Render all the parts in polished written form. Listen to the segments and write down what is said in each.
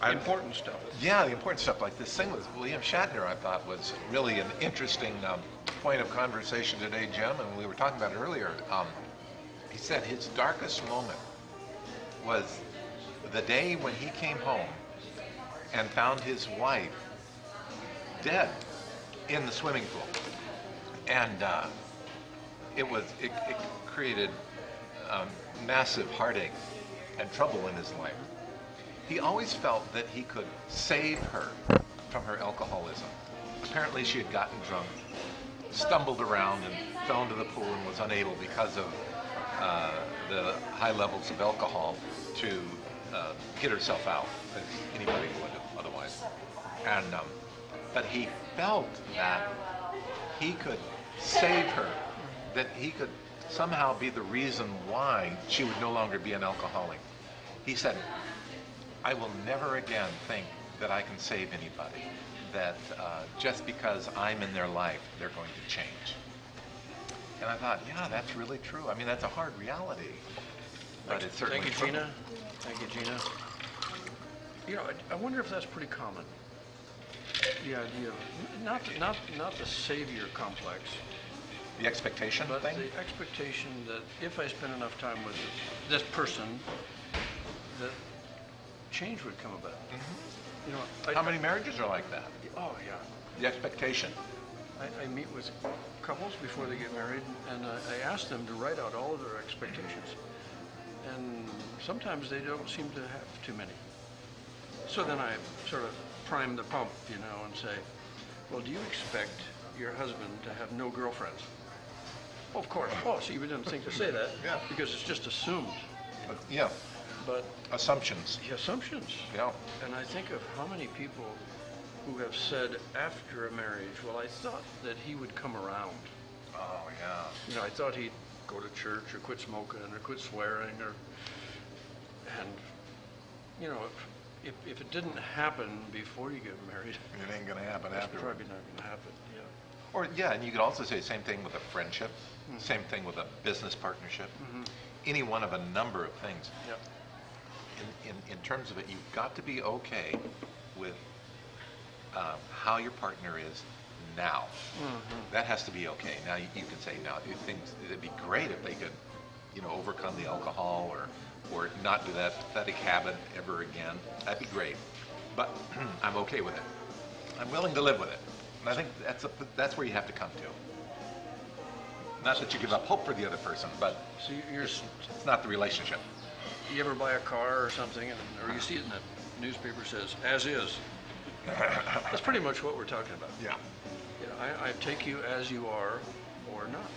Important stuff. Yeah, the important stuff, like this thing with William Shatner, I thought was really an interesting point of conversation today, Jim, and we were talking about it earlier. He said his darkest moment was the day when he came home and found his wife dead in the swimming pool. And it created massive heartache and trouble in his life. He always felt that he could save her from her alcoholism. Apparently she had gotten drunk, stumbled around and fell into the pool and was unable, because of the high levels of alcohol, to get herself out, as anybody would have otherwise. And but he felt that he could save her, that he could somehow be the reason why she would no longer be an alcoholic. He said, I will never again think that I can save anybody, that just because I'm in their life, they're going to change. And I thought, yeah, that's really true. I mean, that's a hard reality, but it's certainly true. Thank you, Gina. Thank you, Gina. You know, I wonder if that's pretty common. The idea of not the savior complex, the expectation but thing? the expectation that if I spend enough time with this person, that change would come about. Mm-hmm. You know, how many marriages are like that? Oh yeah. The expectation. I meet with couples before they get married, and I ask them to write out all of their expectations, and sometimes they don't seem to have too many. So then I sort of prime the pump, you know, and say, well, do you expect your husband to have no girlfriends? Oh, of course. Oh, see, we didn't think to say that. Yeah. Because it's just assumed. Yeah. But assumptions. The assumptions. Yeah. And I think of how many people who have said after a marriage, well, I thought that he would come around. Oh, yeah. You know, I thought he'd go to church or quit smoking or quit swearing and, you know, if it didn't happen before you get married, it ain't gonna happen it's afterward. probably not gonna happen, yeah. Or, yeah, and you could also say the same thing with a friendship, same thing with a business partnership, any one of a number of things. Yep. In terms of it, you've got to be okay with how your partner is now. That has to be okay. Now you can say, now it'd be great if they could, you know, overcome the alcohol or not do that pathetic habit ever again. That'd be great. But I'm okay with it. I'm willing to live with it. And I think that's where you have to come to. Not that you give up hope for the other person, but so it's not the relationship. You ever buy a car or something, or you see it in the newspaper says, as is. That's pretty much what we're talking about. Yeah. I take you as you are or not.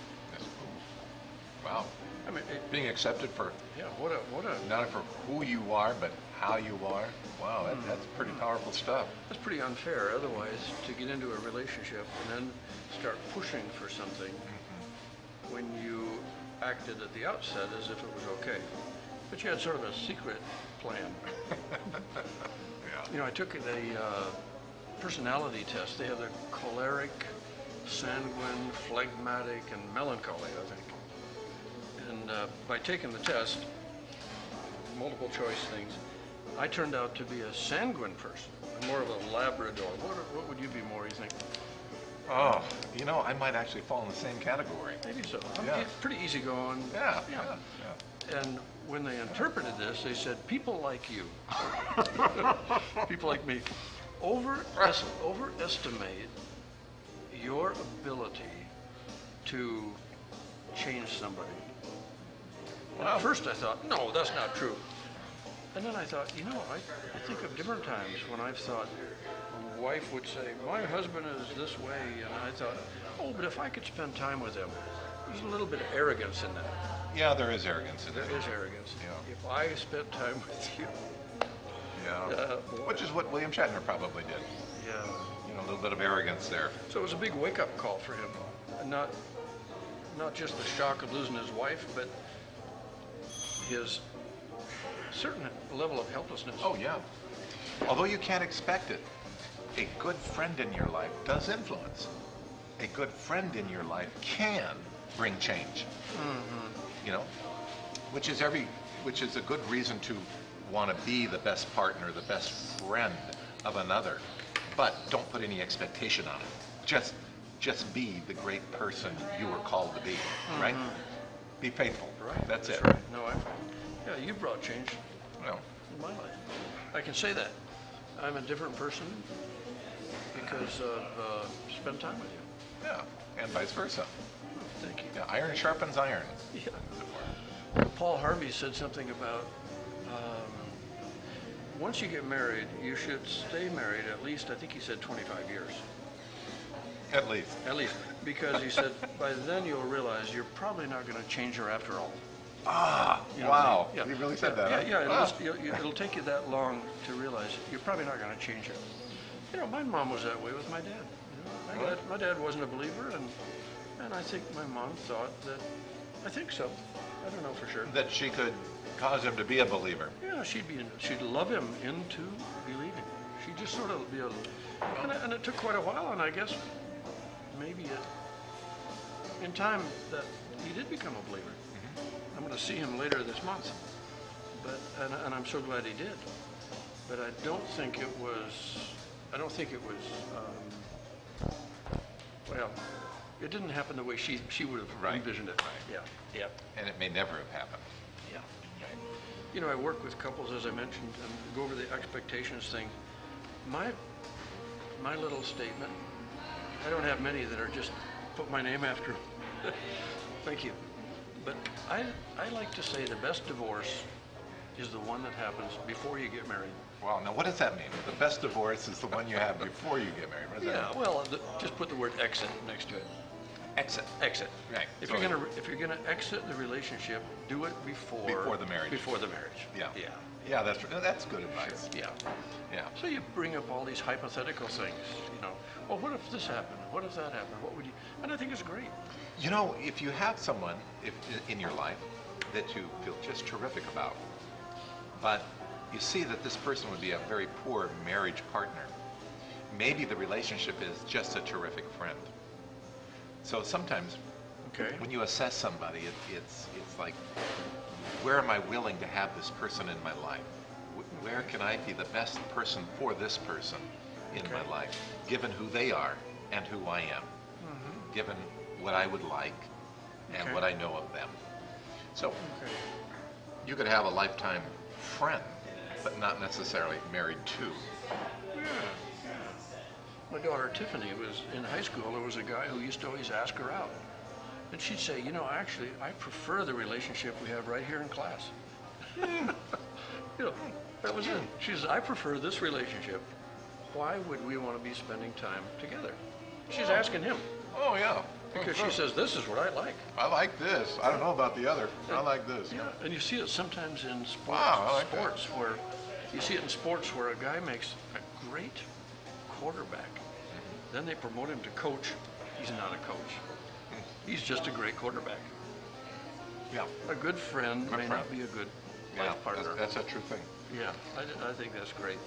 Wow. I mean, being accepted for what a not for who you are, but how you are. Wow, that's pretty powerful stuff. That's pretty unfair. Otherwise, to get into a relationship and then start pushing for something when you acted at the outset as if it was okay, but you had sort of a secret plan. Yeah. You know, I took a personality test. They have the choleric, sanguine, phlegmatic, and melancholy, I think. And by taking the test, multiple choice things, I turned out to be a sanguine person, more of a Labrador. What would you be more, you think? Oh, you know, I might actually fall in the same category. Maybe so. Yeah. Pretty easygoing. Yeah. And when they interpreted this, they said, people like you, people like me, overestimate your ability to change somebody. Wow. At first I thought, no, that's not true. And then I thought, you know, I think of different times when I've thought, a wife would say, my husband is this way, and I thought, oh, but if I could spend time with him, there's a little bit of arrogance in that. Yeah, there is arrogance in that. There is arrogance. Yeah. If I spent time with you. Yeah. Which is what William Shatner probably did. Yeah. You know, a little bit of arrogance there. So it was a big wake-up call for him. And not just the shock of losing his wife, but his certain level of helplessness. Oh, yeah. Although you can't expect it, a good friend in your life does influence. A good friend in your life can bring change. You know, which is a good reason to want to be the best partner, the best friend of another, but don't put any expectation on it. Just be the great person you were called to be, right? Be faithful. Right. That's it. Right. No, yeah, you brought change Well, in my life. I can say that. I'm a different person because of spend time with you. yeah, and vice versa. Thank you. Yeah, iron sharpens iron. Yeah. Paul Harvey said something about once you get married, you should stay married at least, I think he said 25 years. At least. At least. Because he said, by then you'll realize you're probably not going to change her after all. Ah, You know wow. what I mean? Yeah. He really said that. Yeah, huh? yeah. It'll take you that long to realize you're probably not going to change her. You know, my mom was that way with my dad. You know, my dad wasn't a believer, and I think my mom thought that, I think so. I don't know for sure. That she could cause him to be a believer. Yeah, she'd love him into believing. She'd just sort of be and it took quite a while, and I guess maybe in time that he did become a believer. I'm going to see him later this month, and I'm so glad he did. But I don't think it was. Well, it didn't happen the way she would have envisioned it. Right. Yeah. And it may never have happened. Yeah. You know, I work with couples, as I mentioned, and go over the expectations thing. My little statement. I don't have many that are just put my name after. Thank you. But I like to say the best divorce is the one that happens before you get married. Wow, now what does that mean? The best divorce is the one you have before you get married. What does that mean? Well, just put the word exit next to it. Exit. Exit. Right. If So- you're gonna exit the relationship, do it before the marriage. Before the marriage. Yeah. Yeah. Yeah, that's good advice. Yeah. Yeah. So you bring up all these hypothetical things, you know. Well, what if this happened? What if that happened? What would you? And I think it's great. You know, if you have someone in your life that you feel just terrific about, but you see that this person would be a very poor marriage partner, maybe the relationship is just a terrific friend. So sometimes Okay. when you assess somebody, it's like, where am I willing to have this person in my life? Where can I be the best person for this person in my Okay. life, given who they are and who I am, given what I would like and Okay. what I know of them. So Okay. you could have a lifetime friend, but not necessarily married to. Yeah. My daughter Tiffany was in high school. There was a guy who used to always ask her out. And she'd say, you know, actually, I prefer the relationship we have right here in class. You know, that was it. She says, I prefer this relationship. Why would we want to be spending time together? She's asking him Oh yeah. because she says, this is what I like. I like this. I don't know about the other. I like this. Yeah, and you see it sometimes in sports. Wow, I like that. sports where you see it in sports where a guy makes a great quarterback. Then they promote him to coach. He's not a coach. He's just a great quarterback. Yeah. A good friend may friend. not be a good Yeah, life partner. that's a true thing. Yeah, I think that's great.